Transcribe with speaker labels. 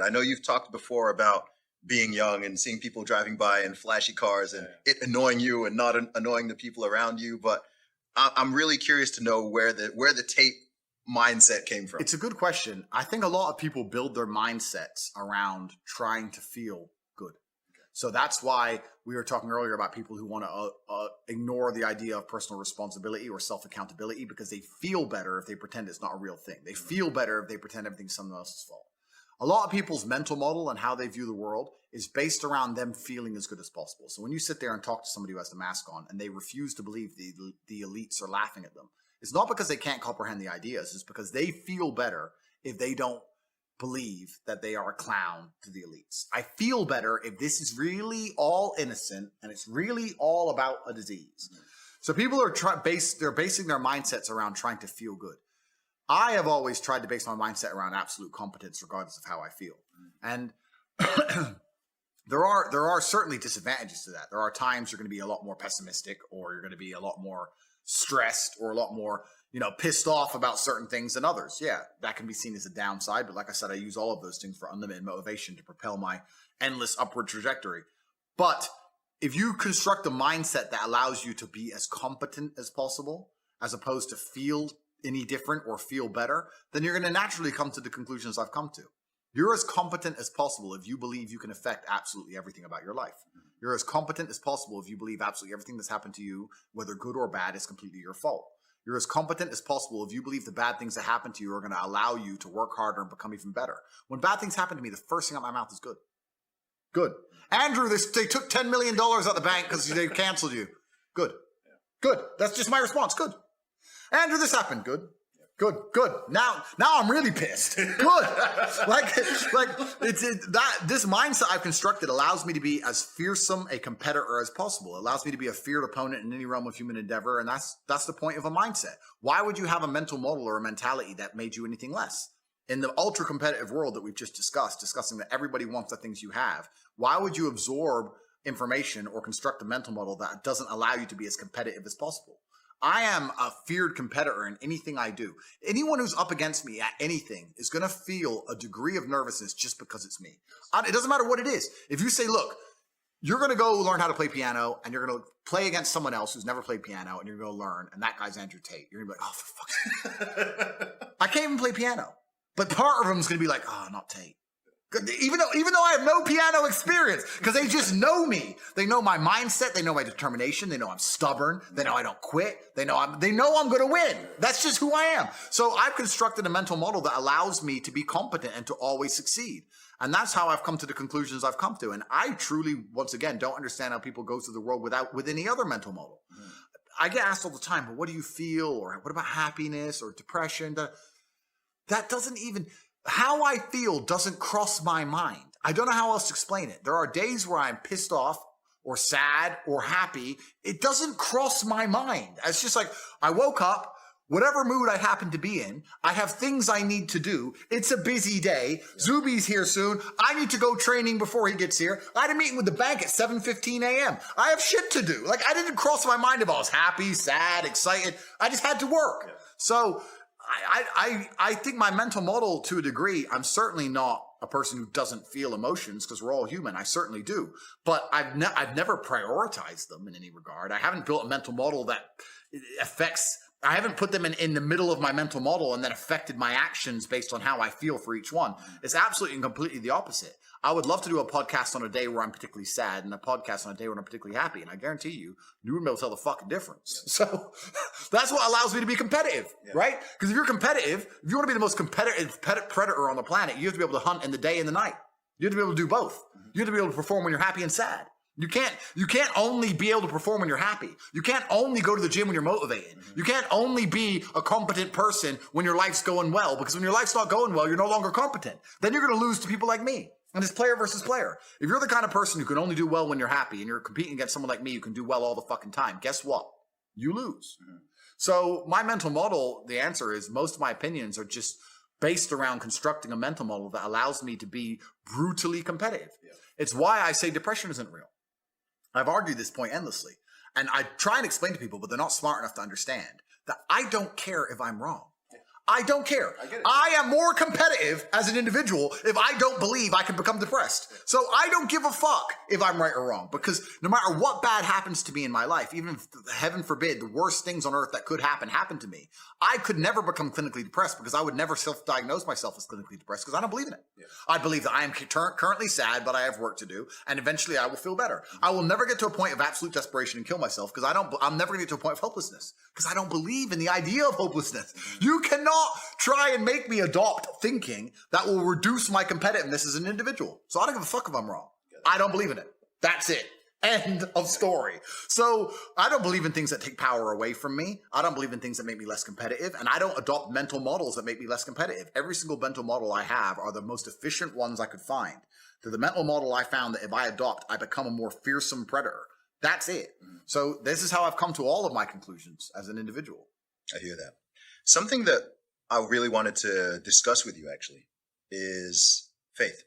Speaker 1: I know you've talked before about being young and seeing people driving by in flashy cars and it annoying you and not annoying the people around you. But I'm really curious to know where the Tate mindset came from.
Speaker 2: It's a good question. I think a lot of people build their mindsets around trying to feel good. So that's why we were talking earlier about people who want to ignore the idea of personal responsibility or self-accountability because they feel better if they pretend it's not a real thing. They feel better if they pretend everything's someone else's fault. A lot of people's mental model and how they view the world is based around them feeling as good as possible. So when you sit there and talk to somebody who has the mask on and they refuse to believe the elites are laughing at them, it's not because they can't comprehend the ideas. It's because they feel better if they don't believe that they are a clown to the elites. I feel better if this is really all innocent and it's really all about a disease. So people are they're basing their mindsets around trying to feel good. I have always tried to base my mindset around absolute competence, regardless of how I feel. And there are certainly disadvantages to that. There are times you're going to be a lot more pessimistic, or you're going to be a lot more stressed, or a lot more, pissed off about certain things than others. Yeah, that can be seen as a downside. But like I said, I use all of those things for unlimited motivation to propel my endless upward trajectory. But if you construct a mindset that allows you to be as competent as possible, as opposed to feel any different or feel better, then you're going to naturally come to the conclusions I've come to. You're as competent as possible if you believe you can affect absolutely everything about your life. You're as competent as possible if you believe absolutely everything that's happened to you, whether good or bad, is completely your fault. You're as competent as possible if you believe the bad things that happen to you are going to allow you to work harder and become even better. When bad things happen to me, the first thing out of my mouth is good. Good. Andrew, they took $10 million out the bank because they canceled you. Good. Good. That's just my response. Good. Andrew, this happened. Good. Good. Good. Now I'm really pissed. Good. This mindset I've constructed allows me to be as fearsome a competitor as possible. It allows me to be a feared opponent in any realm of human endeavor. And that's the point of a mindset. Why would you have a mental model or a mentality that made you anything less? In the ultra competitive world that we've just discussing that everybody wants the things you have, why would you absorb information or construct a mental model that doesn't allow you to be as competitive as possible? I am a feared competitor in anything I do. Anyone who's up against me at anything is going to feel a degree of nervousness just because it's me. It doesn't matter what it is. If you say, look, you're going to go learn how to play piano and you're going to play against someone else who's never played piano and you're going to learn, and that guy's Andrew Tate. You're going to be like, oh, for fuck's sake. I can't even play piano. But part of them is going to be like, oh, not Tate. Even though I have no piano experience, because they just know me. They know my mindset. They know my determination. They know I'm stubborn. They know I don't quit. They know I'm going to win. That's just who I am. So I've constructed a mental model that allows me to be competent and to always succeed. And that's how I've come to the conclusions I've come to. And I truly, once again, don't understand how people go through the world with any other mental model. I get asked all the time, but what do you feel? Or what about happiness or depression? That doesn't even... How I feel doesn't cross my mind. I don't know how else to explain it. There are days where I'm pissed off or sad or happy. It doesn't cross my mind. It's just like I woke up, whatever mood I happen to be in, I have things I need to do. It's a busy day. Zuby's here soon. I need to go training before he gets here. I had a meeting with the bank at 7:15 a.m. I have shit to do. Like, I didn't cross my mind if I was happy, sad, excited. I just had to work. So I think my mental model, to a degree, I'm certainly not a person who doesn't feel emotions, because we're all human. I certainly do. But I've never prioritized them in any regard. I haven't built a mental model that affects... I haven't put them in the middle of my mental model and then affected my actions based on how I feel for each one. It's absolutely and completely the opposite. I would love to do a podcast on a day where I'm particularly sad and a podcast on a day when I'm particularly happy. And I guarantee you wouldn't be able to tell the fucking difference. So that's what allows me to be competitive, right? Because if you're competitive, if you want to be the most competitive predator on the planet, you have to be able to hunt in the day and the night. You have to be able to do both. You have to be able to perform when you're happy and sad. You can't only be able to perform when you're happy. You can't only go to the gym when you're motivated. You can't only be a competent person when your life's going well, because when your life's not going well, you're no longer competent. Then you're going to lose to people like me. And it's player versus player. If you're the kind of person who can only do well when you're happy and you're competing against someone like me who can do well all the fucking time, guess what? You lose. So my mental model, the answer is most of my opinions are just based around constructing a mental model that allows me to be brutally competitive. It's why I say depression isn't real. I've argued this point endlessly. And I try and explain to people, but they're not smart enough to understand that I don't care if I'm wrong. I don't care.
Speaker 1: I get it.
Speaker 2: I am more competitive as an individual if I don't believe I can become depressed. So I don't give a fuck if I'm right or wrong, because no matter what bad happens to me in my life, even if, heaven forbid, the worst things on earth that could happen to me, I could never become clinically depressed, because I would never self-diagnose myself as clinically depressed, because I don't believe in it. Yeah. I believe that I am currently sad, but I have work to do, and eventually I will feel better. I will never get to a point of absolute desperation and kill myself, because I'm never going to get to a point of hopelessness, because I don't believe in the idea of hopelessness. You cannot try and make me adopt thinking that will reduce my competitiveness as an individual. So I don't give a fuck if I'm wrong. I don't believe in it. That's it. End of story. So I don't believe in things that take power away from me. I don't believe in things that make me less competitive. And I don't adopt mental models that make me less competitive. Every single mental model I have are the most efficient ones I could find. To the mental model I found that if I adopt, I become a more fearsome predator. That's it. So this is how I've come to all of my conclusions as an individual.
Speaker 1: I hear that. Something that I really wanted to discuss with you actually is faith.